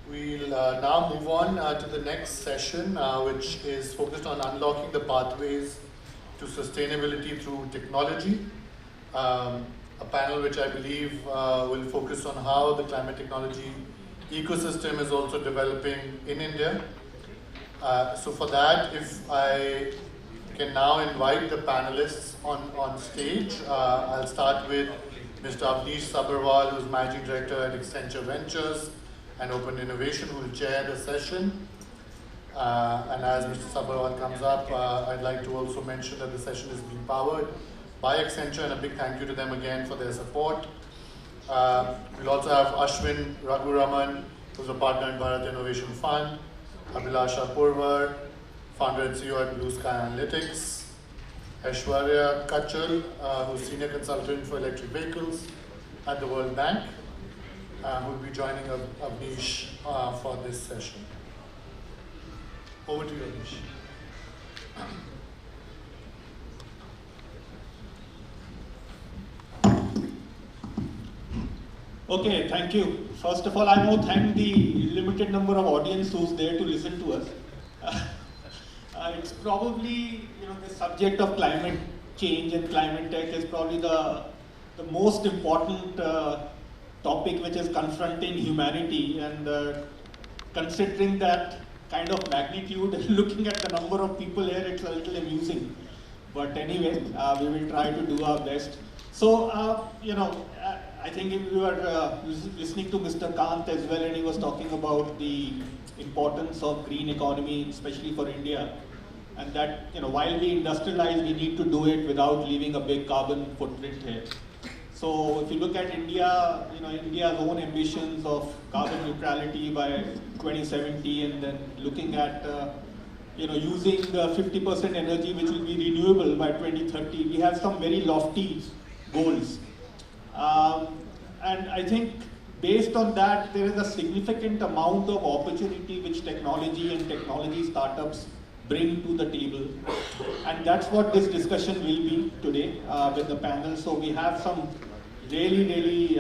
We'll now move on to the next session, which is focused on unlocking the pathways to sustainability through technology. A panel which I believe will focus on how the climate technology ecosystem is also developing in India. So for that, if I can now invite the panelists on stage, I'll start with Mr. Avnish Sabharwal, who's Managing Director at Accenture Ventures and Open Innovation, who will chair the session. And as Mr. Sabharwal comes up, I'd like to also mention that the session is being powered by Accenture, and a big thank you to them again for their support. We'll also have Ashwin Raguraman, who's a partner in Bharat Innovation Fund, Abhilasha Purwar, founder and CEO at Blue Sky Analytics, Aishwarya Kachhal, who's senior consultant for electric vehicles at the World Bank, who will be joining Avnish for this session. Over to you, Avnish. Okay, thank you. First of all, I want to thank the limited number of audience who's there to listen to us. It's probably, the subject of climate change and climate tech is probably the most important topic which is confronting humanity, and considering that kind of magnitude, looking at the number of people here, it's a little amusing. But anyway, we will try to do our best. So, I think if you were listening to Mr. Kant as well, and he was talking about the importance of green economy, especially for India, and that, while we industrialize, we need to do it without leaving a big carbon footprint here. So if you look at India, India's own ambitions of carbon neutrality by 2070, and then looking at, using 50% energy which will be renewable by 2030, we have some very lofty goals. And I think based on that, there is a significant amount of opportunity which technology and technology startups bring to the table. And that's what this discussion will be today with the panel. So we have some really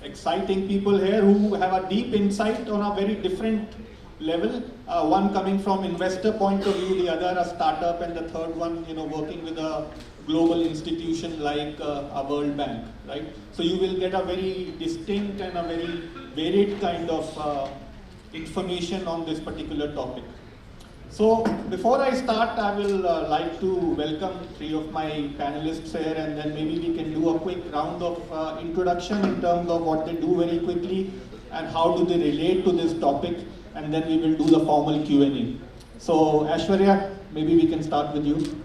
exciting people here who have a deep insight on a very different level. One coming from investor point of view, the other a startup, and the third one, working with a global institution like a World Bank, right? So you will get a very distinct and a very varied kind of information on this particular topic. So before I start, I will like to welcome three of my panelists here, and then maybe we can do a quick round of introduction in terms of what they do very quickly and how do they relate to this topic, and then we will do the formal Q&A. So Aishwarya, maybe we can start with you.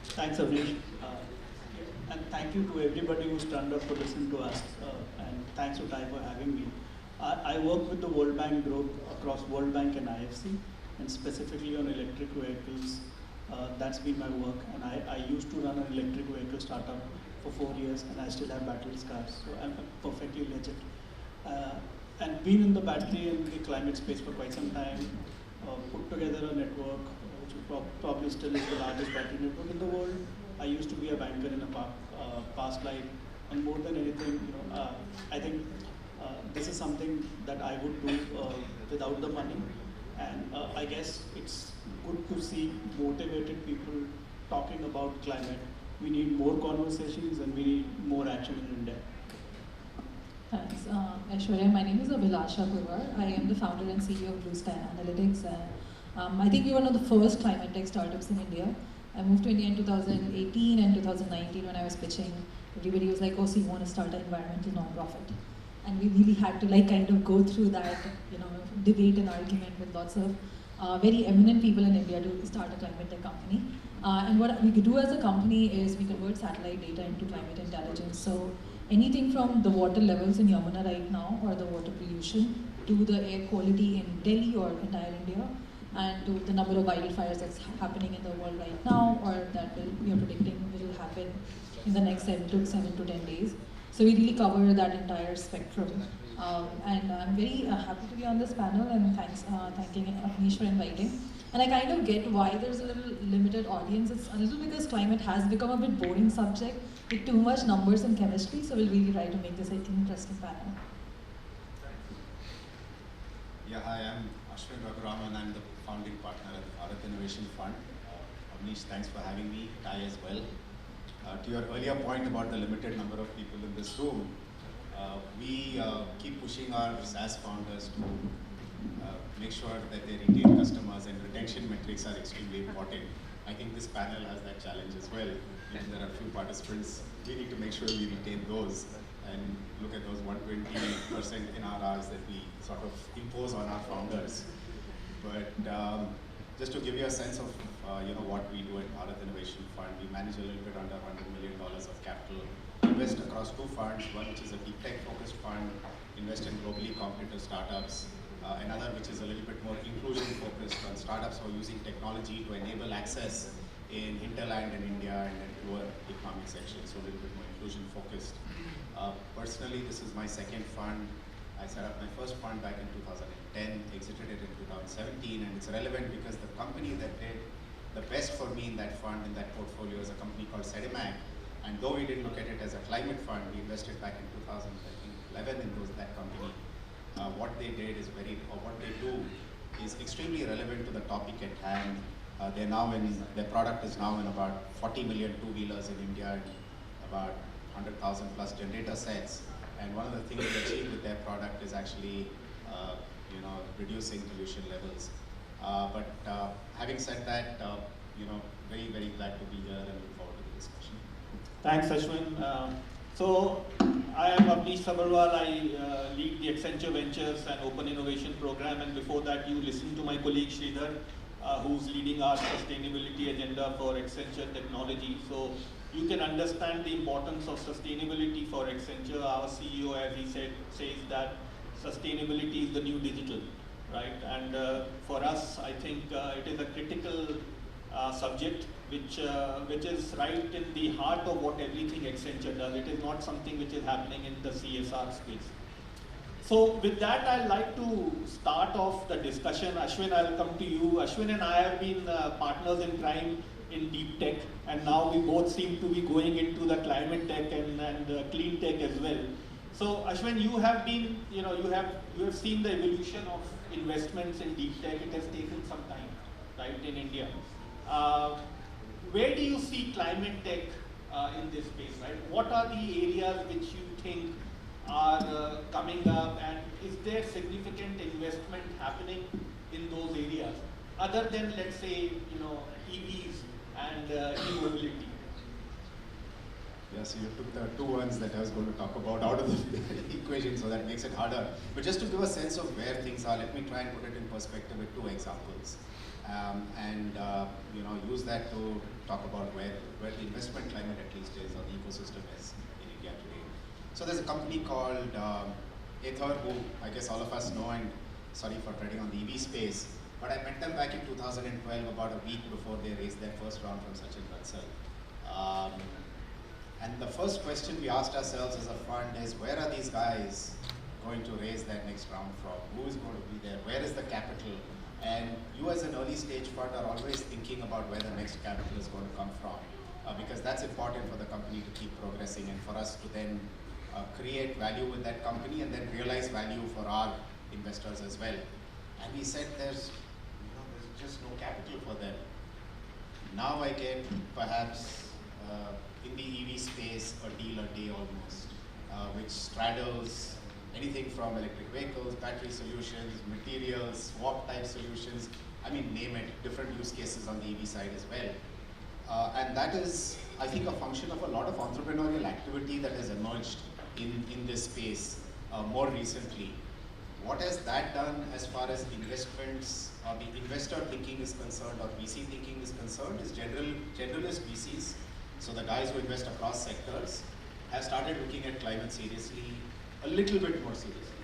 Thanks, Avnish. And thank you to everybody who's turned up to listen to us. And thanks to TiE for having me. I work with the World Bank group across World Bank and IFC, and specifically on electric vehicles. That's been my work. And I used to run an electric vehicle startup for 4 years, and I still have battery scars. So I'm perfectly legit. And been in the battery and the climate space for quite some time. Put together a network, which probably still is the largest battery network in the world. I used to be a banker in a past life, and more than anything, I think this is something that I would do without the money, and I guess it's good to see motivated people talking about climate. We need more conversations, and we need more action in India. Thanks. Aishwarya, my name is Abhilasha Purwar. I am the founder and CEO of Blue Sky Analytics. I think we were one of the first climate tech startups in India. I moved to India in 2018 and 2019 when I was pitching. Everybody was like, oh, so you want to start an environmental nonprofit. And we really had to kind of go through that, debate and argument with lots of very eminent people in India to start a climate tech company. And what we could do as a company is we convert satellite data into climate intelligence. So anything from the water levels in Yamuna right now, or the water pollution, to the air quality in Delhi or entire India, and to the number of wildfires that's happening in the world right now, or that we are predicting will happen in the next 7 to 10 days. So we really cover that entire spectrum. And I'm very happy to be on this panel, and thanking Avnish for inviting. And I kind of get why there's a little limited audience. It's a little because climate has become a bit boring subject with too much numbers and chemistry, so we'll really try to make this an interesting panel. Yeah, hi, I'm Ashwin Raguraman. I'm the founding partner at the Bharat Innovation Fund. Avnish, thanks for having me. Ty as well. To your earlier point about the limited number of people in this room, we keep pushing our SaaS founders to make sure that they retain customers, and retention metrics are extremely important. I think this panel has that challenge as well. If there are a few participants, we need to make sure we retain those and look at those 120% NRRs that we sort of impose on our founders. But just to give you a sense of what we do at Bharat Innovation Fund, we manage a little bit under $100 million of capital, invest across two funds, one which is a deep tech focused fund, invest in globally competitive startups, another which is a little bit more inclusion focused on startups who are using technology to enable access in hinterland in India and in lower economic sections, so a little bit more inclusion focused. Personally, this is my second fund. I set up my first fund back in 2010, exited it in 2017, and it's relevant because the company that did the best for me in that fund, in that portfolio, is a company called Sedimag. And though we didn't look at it as a climate fund, we invested back in 2011 in that company. What they did is what they do is extremely relevant to the topic at hand. Their product is now in about 40 million two-wheelers in India, and about 100,000 plus generator sets. And one of the things they achieve with their product is actually, reducing pollution levels. But having said that, very, very glad to be here and look forward to the discussion. Thanks, Ashwin. So I am Avnish Sabharwal. I lead the Accenture Ventures and Open Innovation Program, and before that you listened to my colleague Sridhar, who's leading our sustainability agenda for Accenture Technology. So you can understand the importance of sustainability for Accenture. Our CEO, as he said, says that sustainability is the new digital, right? And for us, I think it is a critical subject which is right in the heart of what everything Accenture does. It is not something which is happening in the CSR space. So with that, I'd like to start off the discussion. Ashwin, I'll come to you. Ashwin and I have been partners in crime in deep tech, and now we both seem to be going into the climate tech and clean tech as well. So Ashwin, you have been, you have seen the evolution of investments in deep tech. It has taken some time, right, in India. Where do you see climate tech in this space, right? What are the areas which you think are coming up, and is there significant investment happening in those areas, other than, let's say, EVs and e-mobility? Yeah, so you took the two ones that I was going to talk about out of the equation, so that makes it harder. But just to give a sense of where things are, let me try and put it in perspective with two examples. Use that to talk about where the investment climate at least is, or the ecosystem is in India today. So there's a company called Ather, who I guess all of us know, and sorry for treading on the EV space, but I met them back in 2012, about a week before they raised their first round from Sachin Kachhal. And the first question we asked ourselves as a fund is, where are these guys going to raise their next round from? Who is going to be there? Where is the capital? And you as an early stage fund are always thinking about where the next capital is going to come from, because that's important for the company to keep progressing and for us to then create value with that company and then realize value for our investors as well. And we said there's just no capital for them. Now I get perhaps in the EV space a deal a day almost, which straddles anything from electric vehicles, battery solutions, materials, swap type solutions, name it, different use cases on the EV side as well. And that is, I think, a function of a lot of entrepreneurial activity that has emerged in this space more recently. What has that done as far as investments or the investor thinking is concerned, or VC thinking is concerned, is generalist VCs, so the guys who invest across sectors, have started looking at climate seriously, a little bit more seriously.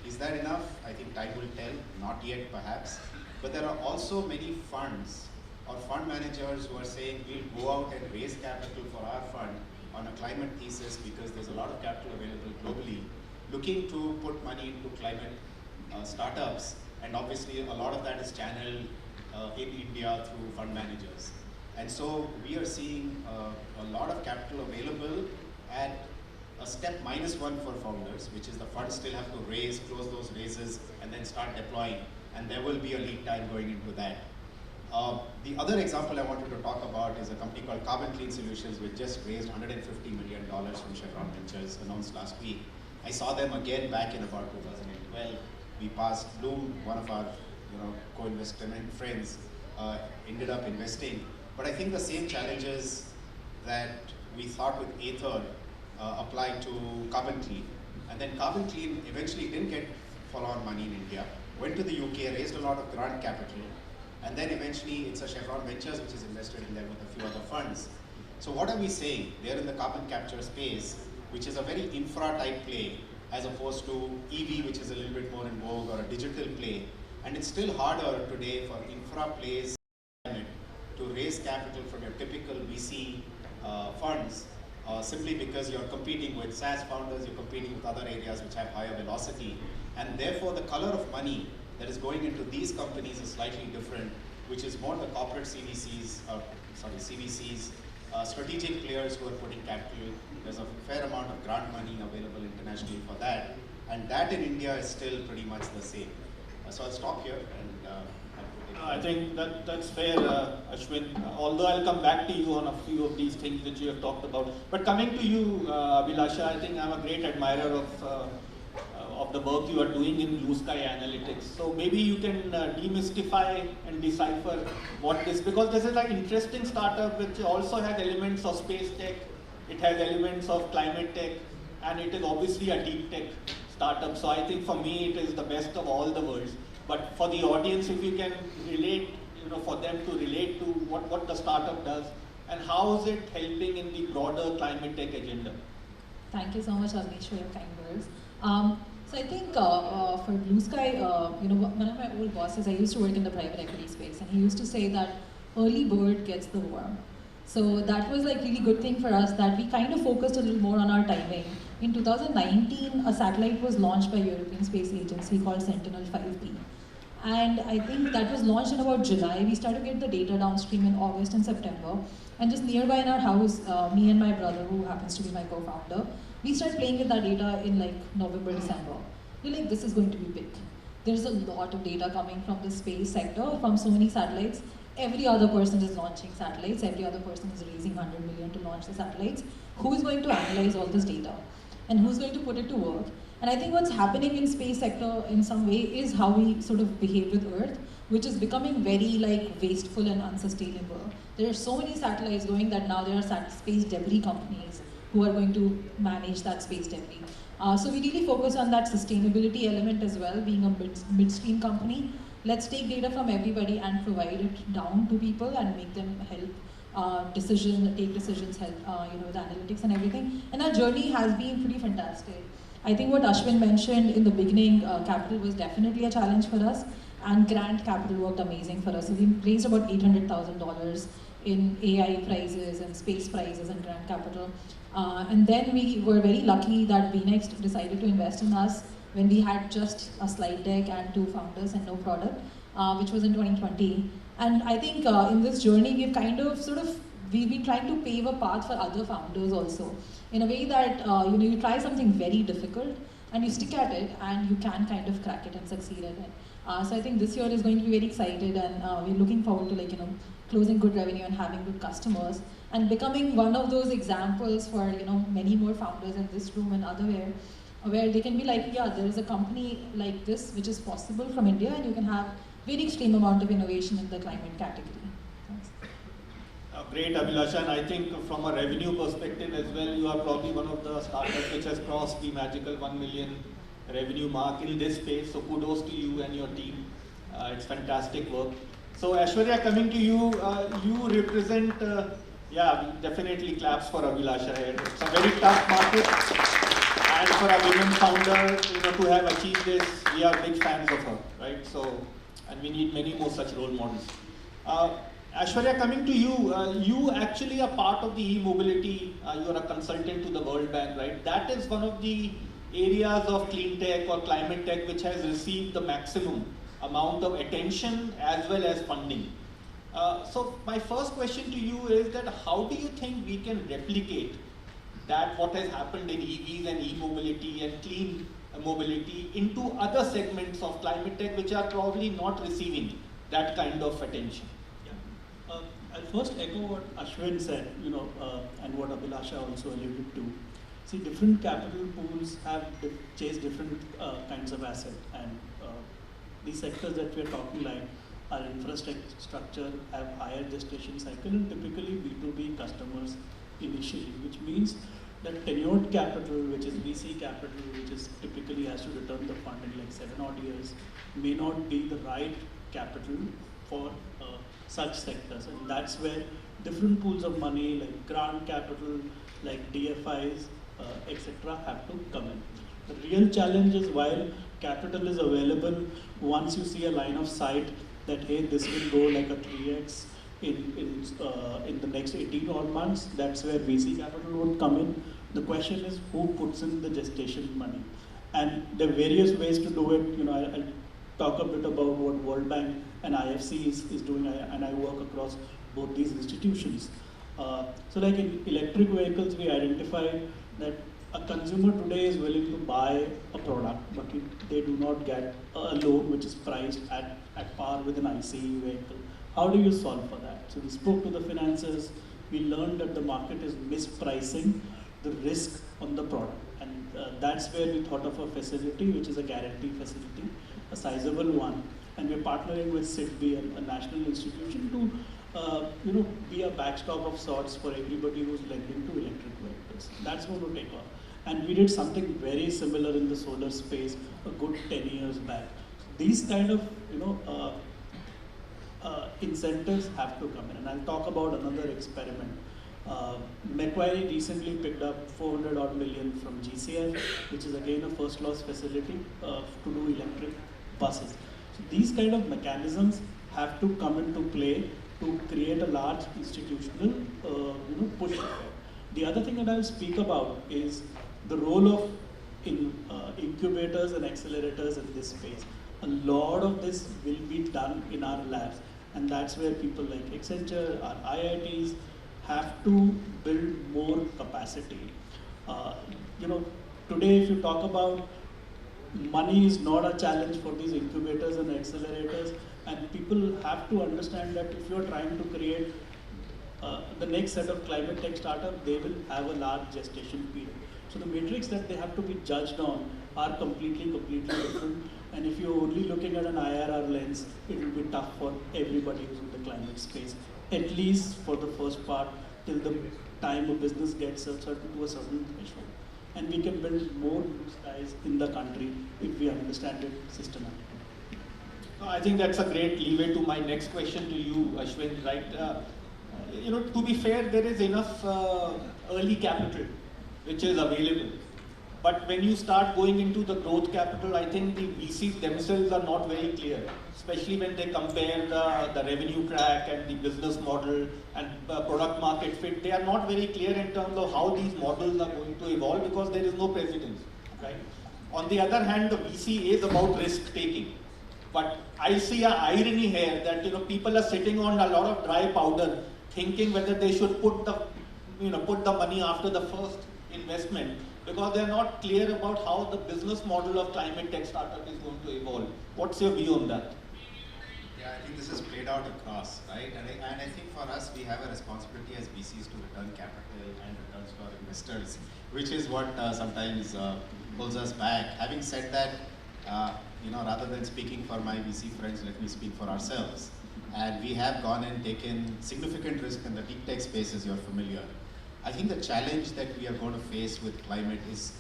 Is that enough? I think time will tell, not yet perhaps. But there are also many funds or fund managers who are saying, we'll go out and raise capital for our fund on a climate thesis because there's a lot of capital available globally, looking to put money into climate startups, and obviously a lot of that is channeled in India through fund managers. And so we are seeing a lot of capital available at a step -1 for founders, which is the funds still have to raise, close those raises, and then start deploying, and there will be a lead time going into that. The other example I wanted to talk about is a company called Carbon Clean Solutions, which just raised $150 million from Chevron Ventures, announced last week. I saw them again back in about 2012. We passed Bloom, one of our co-investment friends, ended up investing. But I think the same challenges that we thought with Aether applied to Carbon Clean. And then Carbon Clean eventually didn't get follow-on money in India, went to the UK, raised a lot of grant capital, and then eventually it's a Chevron Ventures which is invested in them with a few other funds. So what are we saying? They're in the carbon capture space, which is a very infra type play, as opposed to EV, which is a little bit more in vogue, or a digital play. And it's still harder today for infra plays to raise capital from your typical VC funds, simply because you're competing with SaaS founders, you're competing with other areas which have higher velocity. And therefore the color of money that is going into these companies is slightly different, which is more the corporate CVCs, strategic players who are putting capital. There's a fair amount of grant money available internationally for that. And that in India is still pretty much the same. So I'll stop here and I think that's fair, Ashwin. Although I'll come back to you on a few of these things that you have talked about. But coming to you, Abhilasha, I think I'm a great admirer of the work you are doing in Blue Sky Analytics. So maybe you can demystify and decipher what this, because this is an interesting startup which also has elements of space tech, it has elements of climate tech, and it is obviously a deep tech startup. So I think for me it is the best of all the worlds. But for the audience, if you can relate, for them to relate to what the startup does and how is it helping in the broader climate tech agenda. Thank you so much, Avnish, for your kind words. So I think for Blue Sky, one of my old bosses, I used to work in the private equity space, and he used to say that early bird gets the worm. So that was like really good thing for us, that we kind of focused a little more on our timing. In 2019, a satellite was launched by European Space Agency called Sentinel-5P. And I think that was launched in about July. We started to get the data downstream in August and September. And just nearby in our house, me and my brother, who happens to be my co-founder, we started playing with that data in like November, December. We're like, this is going to be big. There's a lot of data coming from the space sector, from so many satellites. Every other person is launching satellites. Every other person is raising 100 million to launch the satellites. Who is going to analyze all this data? And who's going to put it to work? And I think what's happening in space sector in some way is how we sort of behave with Earth, which is becoming very like wasteful and unsustainable. There are so many satellites going that now there are space debris companies who are going to manage that space debris. So we really focus on that sustainability element as well, being a midstream company. Let's take data from everybody and provide it down to people and make them help take decisions, help with analytics and everything. And our journey has been pretty fantastic. I think what Ashwin mentioned in the beginning, capital was definitely a challenge for us, and grant capital worked amazing for us. So we raised about $800,000 in AI prizes and space prizes and grant capital. And then we were very lucky that VNext decided to invest in us when we had just a slide deck and 2 founders and no product, which was in 2020. And I think in this journey, we've kind of we've been trying to pave a path for other founders also, in a way that you try something very difficult and you stick at it and you can kind of crack it and succeed at it. So I think this year is going to be very excited, and we're looking forward to closing good revenue and having good customers and becoming one of those examples for many more founders in this room and otherwhere, where they can be like, yeah, there is a company like this which is possible from India, and you can have very extreme amount of innovation in the climate category. Thanks. Great, Abhilasha, and I think from a revenue perspective as well, you are probably one of the startups which has crossed the magical 1 million revenue mark in this space. So kudos to you and your team. It's fantastic work. So Aishwarya, coming to you, you represent, definitely claps for Abhilasha here. It's a very tough market, and for a women founder, to have achieved this, we are big fans of her, right? So, and we need many more such role models. Aishwarya, coming to you, you actually are part of the e-mobility, you are a consultant to the World Bank, right? That is one of the areas of clean tech or climate tech which has received the maximum amount of attention as well as funding. So my first question to you is that how do you think we can replicate that what has happened in EVs and e-mobility and clean mobility into other segments of climate tech which are probably not receiving that kind of attention? Yeah. I'll first echo what Ashwin said, and what Abhilasha also alluded to. See, different capital pools have chase different kinds of asset, and these sectors that we're talking like are infrastructure, have higher gestation cycle, and typically B2B customers initially, which means that tenured capital, which is VC capital, which is typically has to return the fund in like 7 odd years, may not be the right capital for such sectors, and that's where different pools of money like grant capital, like DFIs, etc. have to come in. The real challenge is while capital is available, once you see a line of sight that hey, this will go like a 3x in the next 18 odd months, that's where VC capital would come in. The question is who puts in the gestation money, and there are various ways to do it. I'll talk a bit about what World Bank and IFC is doing, and I work across both these institutions. So like in electric vehicles, we identified that a consumer today is willing to buy a product, but they do not get a loan which is priced at par with an ICE vehicle. How do you solve for that? So we spoke to the financiers, we learned that the market is mispricing the risk on the product. And that's where we thought of a facility, which is a guarantee facility, a sizable one. And we're partnering with SIDBI, a national institution, to be a backstop of sorts for everybody who's lending to electric vehicles. That's going to take off. And we did something very similar in the solar space a good 10 years back. These kind of incentives have to come in. And I'll talk about another experiment. Macquarie recently picked up 400 odd million from GCF, which is again a first loss facility to do electric buses. So these kind of mechanisms have to come into play to create a large institutional push. The other thing that I'll speak about is the role of incubators and accelerators in this space. A lot of this will be done in our labs, and that's where people like Accenture, our IITs, have to build more capacity. Today if you talk about money is not a challenge for these incubators and accelerators, and people have to understand that if you're trying to create the next set of climate tech startup, they will have a large gestation period. So the metrics that they have to be judged on are completely different. And if you're only looking at an IRR lens, it will be tough for everybody who's in the climate space, at least for the first part, till the time a business gets to a certain threshold. And we can build more blue skies in the country if we understand it systematically. I think that's a great leeway to my next question to you, Ashwin, right? To be fair, there is enough early capital which is available. But when you start going into the growth capital, I think the VCs themselves are not very clear, especially when they compare the revenue track and the business model and product market fit. They are not very clear in terms of how these models are going to evolve because there is no precedence, right? On the other hand, the VC is about risk taking. But I see an irony here that people are sitting on a lot of dry powder, thinking whether they should put the money after the first investment, because they're not clear about how the business model of climate tech startup is going to evolve. What's your view on that? Yeah, I think this is played out across, right? And I think for us, we have a responsibility as VCs to return capital and returns to our investors, which is what sometimes pulls us back. Having said that, rather than speaking for my VC friends, let me speak for ourselves. And we have gone and taken significant risk in the deep tech space, as you're familiar. I think the challenge that we are going to face with climate is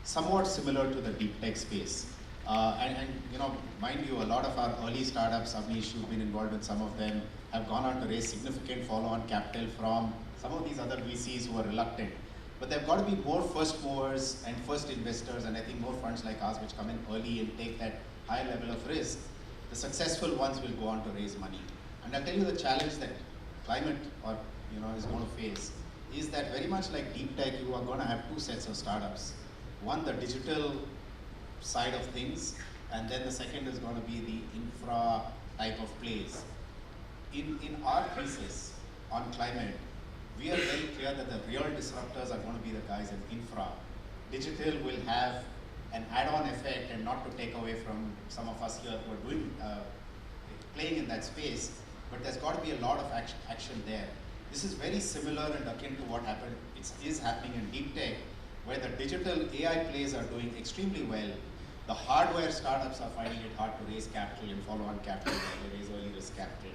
somewhat similar to the deep tech space. Mind you, a lot of our early startups, Avnish, you've been involved with some of them, have gone on to raise significant follow-on capital from some of these other VCs who are reluctant. But there have got to be more first movers and first investors, and I think more funds like ours which come in early and take that high level of risk. The successful ones will go on to raise money. And I'll tell you the challenge that climate is going to face is that very much like deep tech, you are going to have two sets of startups. One, the digital side of things, and then the second is going to be the infra type of plays. In our thesis on climate, we are very clear that the real disruptors are going to be the guys in infra. Digital will have an add-on effect, and not to take away from some of us here who are doing, playing in that space, but there's got to be a lot of action there. This is very similar and akin to what happened, it is happening in deep tech, where the digital AI plays are doing extremely well. The hardware startups are finding it hard to raise capital and follow-on capital, they raise early risk capital.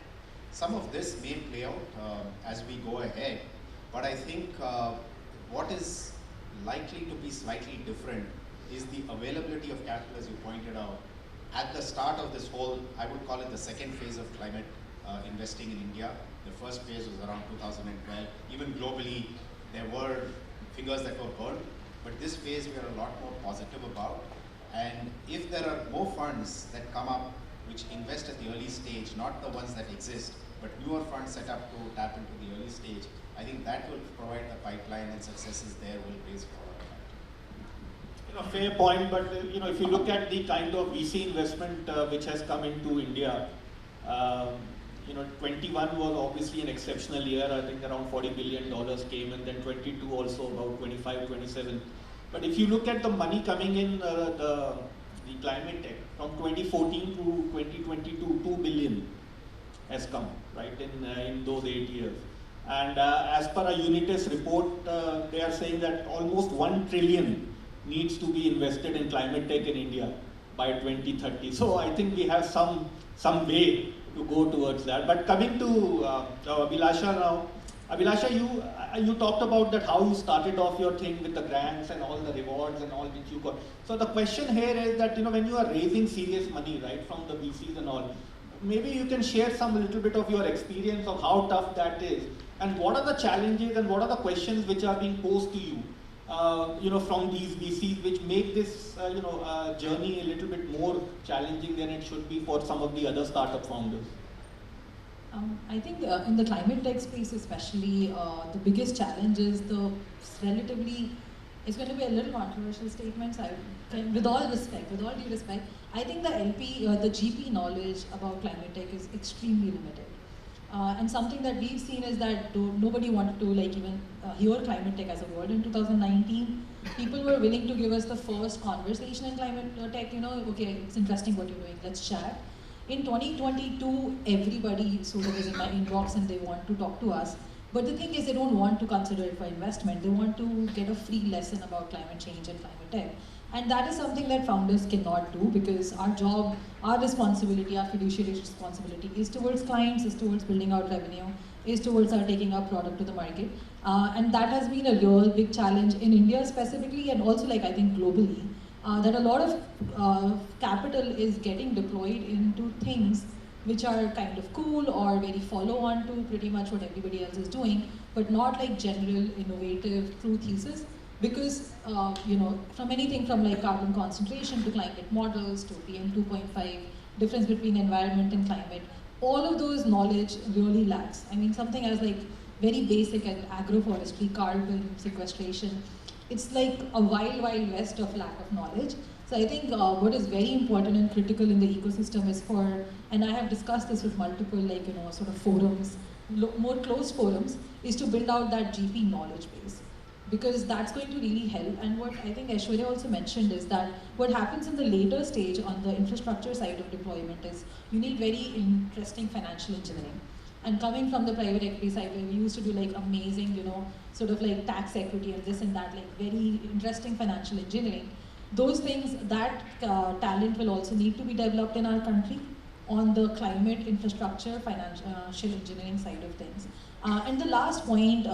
Some of this may play out as we go ahead, but I think what is likely to be slightly different is the availability of capital, as you pointed out. At the start of this whole, I would call it the second phase of climate investing in India. The first phase was around 2012. Even globally, there were figures that were burned, but this phase we are a lot more positive about. And if there are more funds that come up which invest at the early stage, not the ones that exist, but newer funds set up to tap into the early stage, I think that will provide the pipeline, and successes there will raise forward. Fair point, but if you look at the kind of VC investment which has come into India, 21 was obviously an exceptional year. I think around $40 billion came, and then 22 also about 25, 27. But if you look at the money coming in the climate tech from 2014 to 2022, 2 billion has come, right, in those 8 years. And as per a Unitas report, they are saying that almost 1 trillion needs to be invested in climate tech in India by 2030. So I think we have some way to go towards that. But coming to Abhilasha now, Abhilasha, you talked about that how you started off your thing with the grants and all the rewards and all which you got. So the question here is that when you are raising serious money, right, from the VCs and all, maybe you can share some little bit of your experience of how tough that is, and what are the challenges and what are the questions which are being posed to you, from these VCs, which make this journey a little bit more challenging than it should be for some of the other startup founders. I think in the climate tech space especially, the biggest challenge is it's going to be a little controversial statement, so with all due respect, I think the GP knowledge about climate tech is extremely limited. And something that we've seen is that nobody wanted to even hear climate tech as a word in 2019. People were willing to give us the first conversation in climate tech, okay, it's interesting what you're doing, let's chat. In 2022, everybody sort of is in my inbox and they want to talk to us. But the thing is, they don't want to consider it for investment. They want to get a free lesson about climate change and climate tech. And that is something that founders cannot do, because our job, our responsibility, our fiduciary responsibility is towards clients, is towards building out revenue, is towards our taking our product to the market. And that has been a real big challenge in India specifically, and also I think globally. That a lot of capital is getting deployed into things which are kind of cool or very follow-on to pretty much what everybody else is doing, but not general, innovative, true thesis. Because, from anything from carbon concentration to climate models to PM 2.5, difference between environment and climate, all of those knowledge really lacks. I mean, something as very basic as agroforestry, carbon sequestration, it's like a wild west of lack of knowledge. So I think what is very important and critical in the ecosystem is and I have discussed this with multiple sort of forums, more closed forums, is to build out that GP knowledge base. Because that's going to really help. And what I think Aishwarya also mentioned is that what happens in the later stage on the infrastructure side of deployment is you need very interesting financial engineering. And coming from the private equity side, where we used to do amazing, sort of tax equity and this and that, very interesting financial engineering, those things, that talent will also need to be developed in our country on the climate infrastructure, financial engineering side of things. And the last point,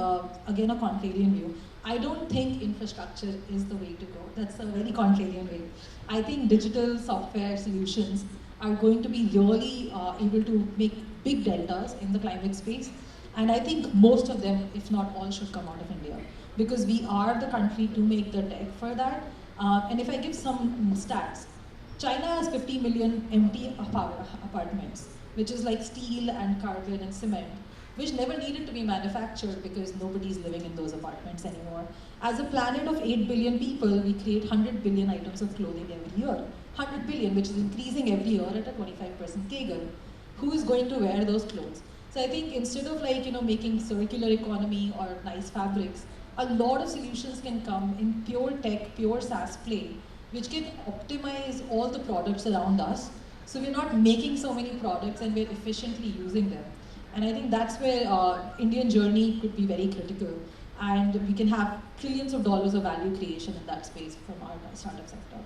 again a contrarian view, I don't think infrastructure is the way to go. That's a very contrarian way. I think digital software solutions are going to be really able to make big deltas in the climate space. And I think most of them, if not all, should come out of India. Because we are the country to make the tech for that. And if I give some stats, China has 50 million empty apartments, which is steel and carbon and cement, which never needed to be manufactured because nobody's living in those apartments anymore. As a planet of 8 billion people, we create 100 billion items of clothing every year. 100 billion, which is increasing every year at a 25% CAGR. Who is going to wear those clothes? So I think instead of like, making circular economy or nice fabrics, a lot of solutions can come in pure tech, pure SaaS play, which can optimize all the products around us. So we're not making so many products and we're efficiently using them. And I think that's where Indian journey could be very critical. And we can have trillions of dollars of value creation in that space from our startup sector.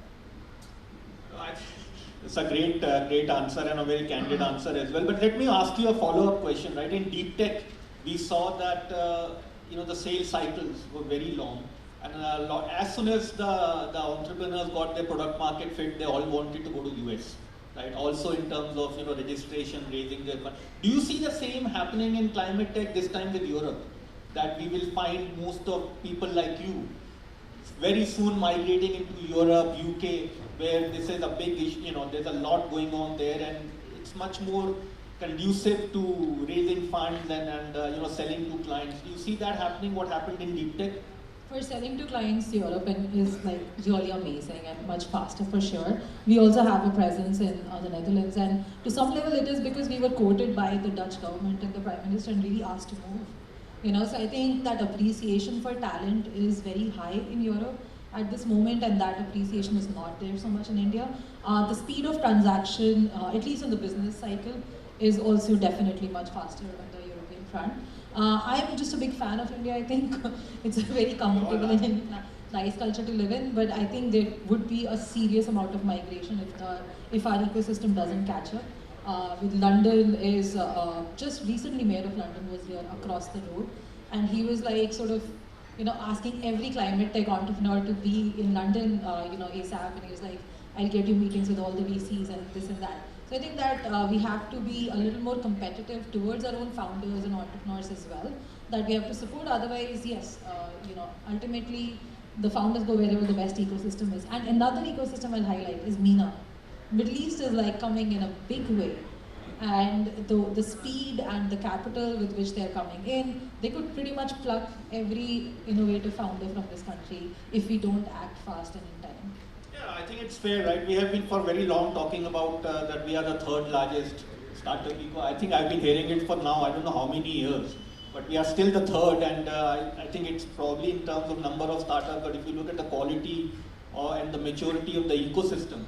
It's a great answer and a very candid answer as well. But let me ask you a follow-up question. Right, in deep tech, we saw that the sales cycles were very long, and as soon as the entrepreneurs got their product market fit, they all wanted to go to US. Right. Also in terms of registration, raising their fund. Do you see the same happening in climate tech this time with Europe? That we will find most of people like you very soon migrating into Europe, UK, where this is a big issue, there's a lot going on there, and it's much more conducive to raising funds and selling to clients. Do you see that happening, what happened in deep tech? For selling to clients, Europe is like really amazing and much faster for sure. We also have a presence in the Netherlands, and to some level it is because we were quoted by the Dutch government and the Prime Minister and really asked to move. So I think that appreciation for talent is very high in Europe at this moment, and that appreciation is not there so much in India. The speed of transaction, at least on the business cycle, is also definitely much faster on the European front. I'm just a big fan of India. I think it's a very comfortable and nice culture to live in, but I think there would be a serious amount of migration if our ecosystem doesn't catch up. With London is just recently Mayor of London was here across the road, and he was like sort of asking every climate tech entrepreneur to be in London ASAP, and he was like, I'll get you meetings with all the VCs and this and that. So I think that we have to be a little more competitive towards our own founders and entrepreneurs as well, that we have to support. Otherwise, yes, ultimately the founders go wherever the best ecosystem is. And another ecosystem I'll highlight is MENA. Middle East is like coming in a big way, and the speed and the capital with which they're coming in, they could pretty much pluck every innovative founder from this country if we don't act fast and in time. Yeah, I think it's fair, right? We have been for very long talking about that we are the third largest startup eco. I think I've been hearing it for now, I don't know how many years, but we are still the third, and I think it's probably in terms of number of startups, but if you look at the quality and the maturity of the ecosystem,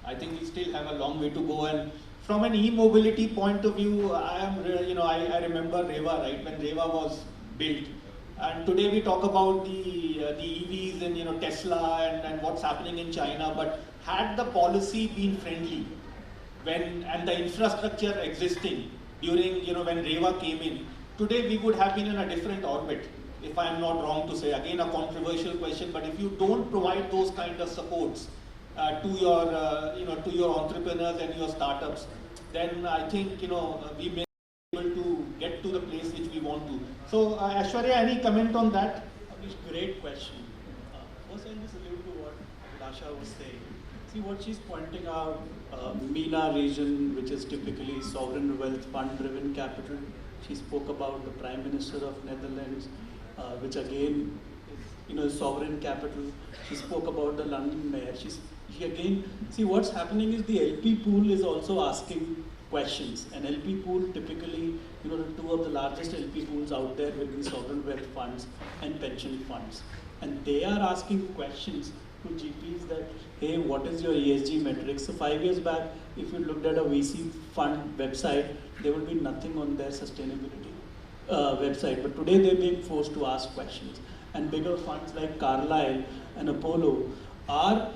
I think we still have a long way to go. And from an e-mobility point of view, I remember Reva, right, when Reva was built. And today we talk about the EVs and Tesla and what's happening in China. But had the policy been friendly, and the infrastructure existing during when Reva came in, today we would have been in a different orbit. If I'm not wrong to say, again a controversial question, but if you don't provide those kind of supports to your entrepreneurs and your startups, then I think we may be able to get to the place which we want to. So Aishwarya, any comment on that? Great question. First, I'll just allude to what Abhilasha was saying. See what she's pointing out, MENA region, which is typically sovereign wealth fund driven capital. She spoke about the Prime Minister of Netherlands, which again is sovereign capital. She spoke about the London Mayor. She again, see what's happening is the LP pool is also asking questions. And LP pool typically, the two of the largest LP pools out there will be sovereign wealth funds and pension funds. And they are asking questions to GPs that, hey, what is your ESG metrics? So 5 years back, if you looked at a VC fund website, there would be nothing on their sustainability website. But today they're being forced to ask questions. And bigger funds like Carlyle and Apollo are,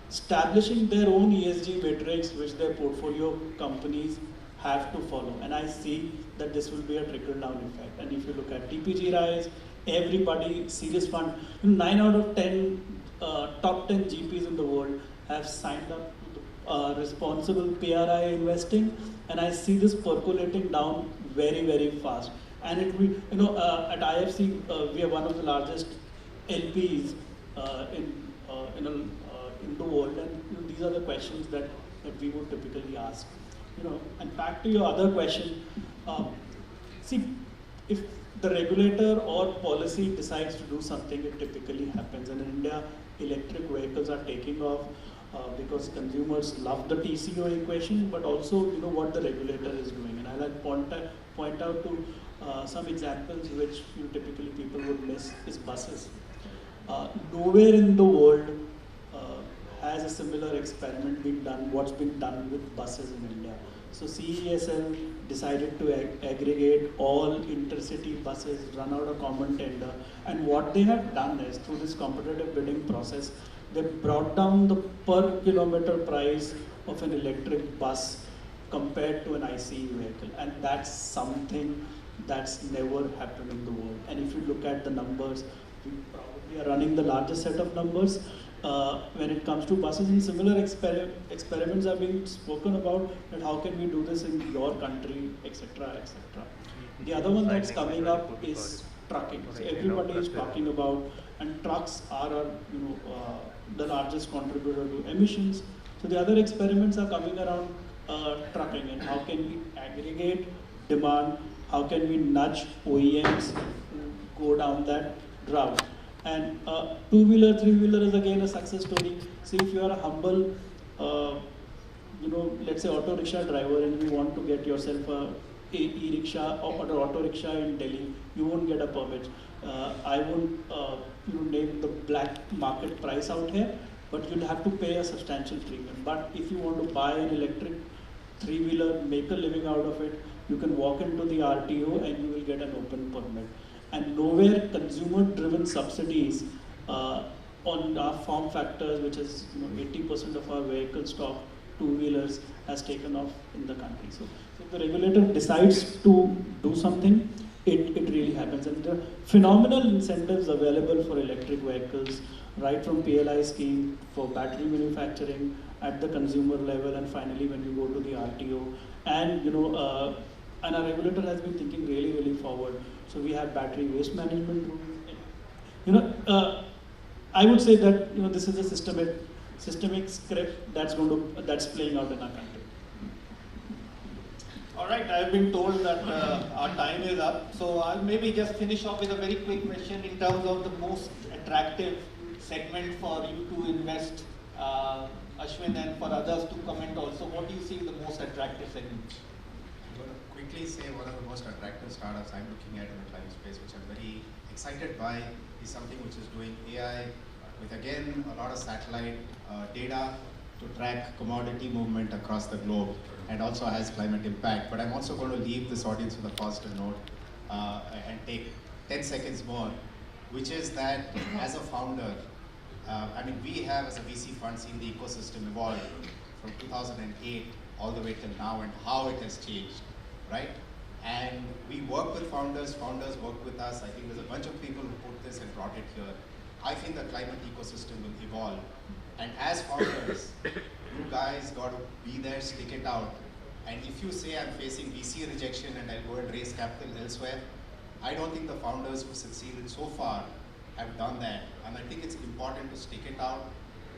establishing their own ESG metrics which their portfolio companies have to follow. And I see that this will be a trickle-down effect. And if you look at TPG Rise, everybody, serious fund, 9 out of 10 top 10 GPs in the world have signed up to the responsible PRI investing, and I see this percolating down very, very fast. And it will, at IFC, we are one of the largest LPs in the world, and these are the questions that we would typically ask. And back to your other question, see, if the regulator or policy decides to do something, it typically happens. And in India, electric vehicles are taking off. because consumers love the TCO equation, but also what the regulator is doing. And I'll point out to some examples which typically people would miss is buses. Nowhere in the world has a similar experiment been done, what's been done with buses in India. So CESL decided to aggregate all intercity buses, run out a common tender, and what they have done is, through this competitive bidding process, they brought down the per kilometer price of an electric bus compared to an ICE vehicle, and that's something that's never happened in the world. And if you look at the numbers, we probably are running the largest set of numbers when it comes to buses, and similar experiments are being spoken about, that how can we do this in your country, etc., etc. The other one that's coming up is trucking. So everybody is talking about, and trucks are the largest contributor to emissions. So the other experiments are coming around trucking, and how can we aggregate demand, how can we nudge OEMs to go down that route. And two-wheeler, three-wheeler is again a success story. See, if you are a humble, let's say auto rickshaw driver, and you want to get yourself a e-rickshaw or auto rickshaw in Delhi, you won't get a permit. I won't name the black market price out here, but you'll have to pay a substantial premium. But if you want to buy an electric three-wheeler, make a living out of it, you can walk into the RTO and you will get an open permit. And nowhere consumer-driven subsidies on our form factors, which is 80% of our vehicle stock, two-wheelers, has taken off in the country. So if the regulator decides to do something, it really happens. And there are phenomenal incentives available for electric vehicles, right from PLI scheme for battery manufacturing at the consumer level, and finally when you go to the RTO. And our regulator has been thinking really, really forward. So we have battery waste management rules. I would say that this is a systemic script that's playing out in our country. All right, I've been told that our time is up, so I'll maybe just finish off with a very quick question in terms of the most attractive segment for you to invest, Ashwin, and for others to comment also. What do you see the most attractive segment? I'm going to quickly say one of the most attractive startups I'm looking at in the climate space, which I'm very excited by, is something which is doing AI with, again, a lot of satellite data to track commodity movement across the globe, and also has climate impact. But I'm also going to leave this audience with a positive note and take 10 seconds more, which is that as a founder, we have as a VC fund seen the ecosystem evolve from 2008 all the way till now, and how it has changed, right? And we work with founders work with us. I think there's a bunch of people who put this and brought it here. I think the climate ecosystem will evolve. And as founders, you guys got to be there, stick it out. And if you say I'm facing VC rejection and I'll go and raise capital elsewhere, I don't think the founders who succeeded so far have done that. And I think it's important to stick it out.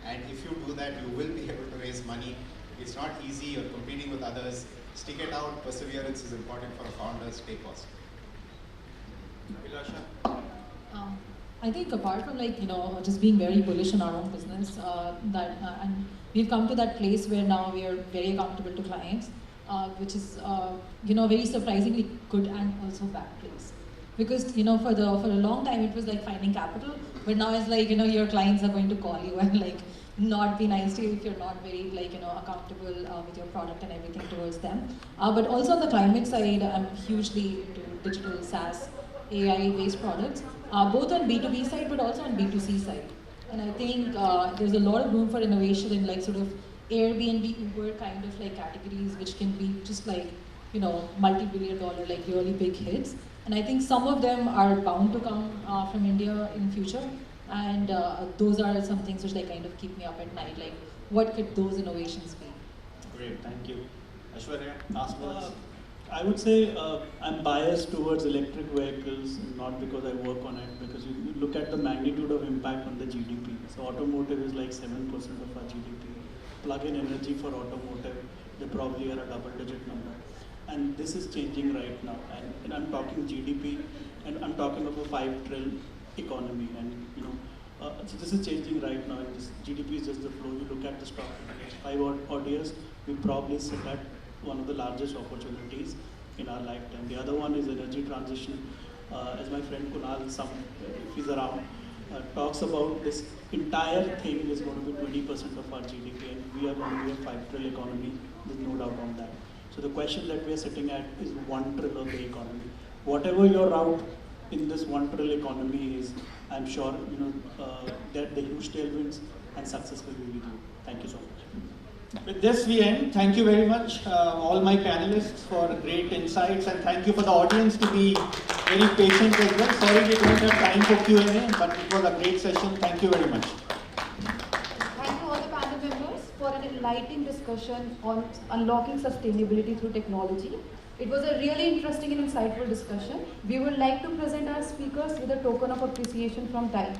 And if you do that, you will be able to raise money. It's not easy, you're competing with others. Stick it out, perseverance is important for a founder, stay positive. Abhilasha? I think apart from just being very bullish on our own business, and we've come to that place where now we are very accountable to clients, which is very surprisingly good and also bad place. Because for a long time it was like finding capital, but now it's like your clients are going to call you and not be nice to you if you're not very accountable with your product and everything towards them. But also on the climate side, I'm hugely into digital SaaS, AI-based products, both on B2B side but also on B2C side. And I think there's a lot of room for innovation in sort of Airbnb, Uber kind of categories, which can be just multi-billion dollar really big hits. And I think some of them are bound to come from India in future. And those are some things which kind of keep me up at night. What could those innovations be? Great, thank you. Aishwarya, last words. I would say I'm biased towards electric vehicles, not because I work on it, because you look at the magnitude of impact on the GDP. So automotive is 7% of our GDP. Plug-in energy for automotive, they probably are a double-digit number. And this is changing right now. And I'm talking GDP, and I'm talking of a 5 trillion economy. And So this is changing right now, and this GDP is just the flow. You look at the stock in the next 5 odd years, we probably sit at one of the largest opportunities in our lifetime. The other one is energy transition. As my friend Kunal, if he's around, talks about this entire thing is going to be 20% of our GDP, and we are going to be a 5 trillion economy. There's no doubt on that. So the question that we are sitting at is 1 trillion of the economy. Whatever your route in this 1 trillion economy is, I'm sure that the huge tailwinds and success will be with you. Thank you so much. With this, we end. Thank you very much, all my panelists, for great insights, and thank you for the audience to be very patient as well. Sorry we don't have time for Q&A, but it was a great session. Thank you very much. Thank you all the panel members for an enlightening discussion on unlocking sustainability through technology. It was a really interesting and insightful discussion. We would like to present our speakers with a token of appreciation from TiE.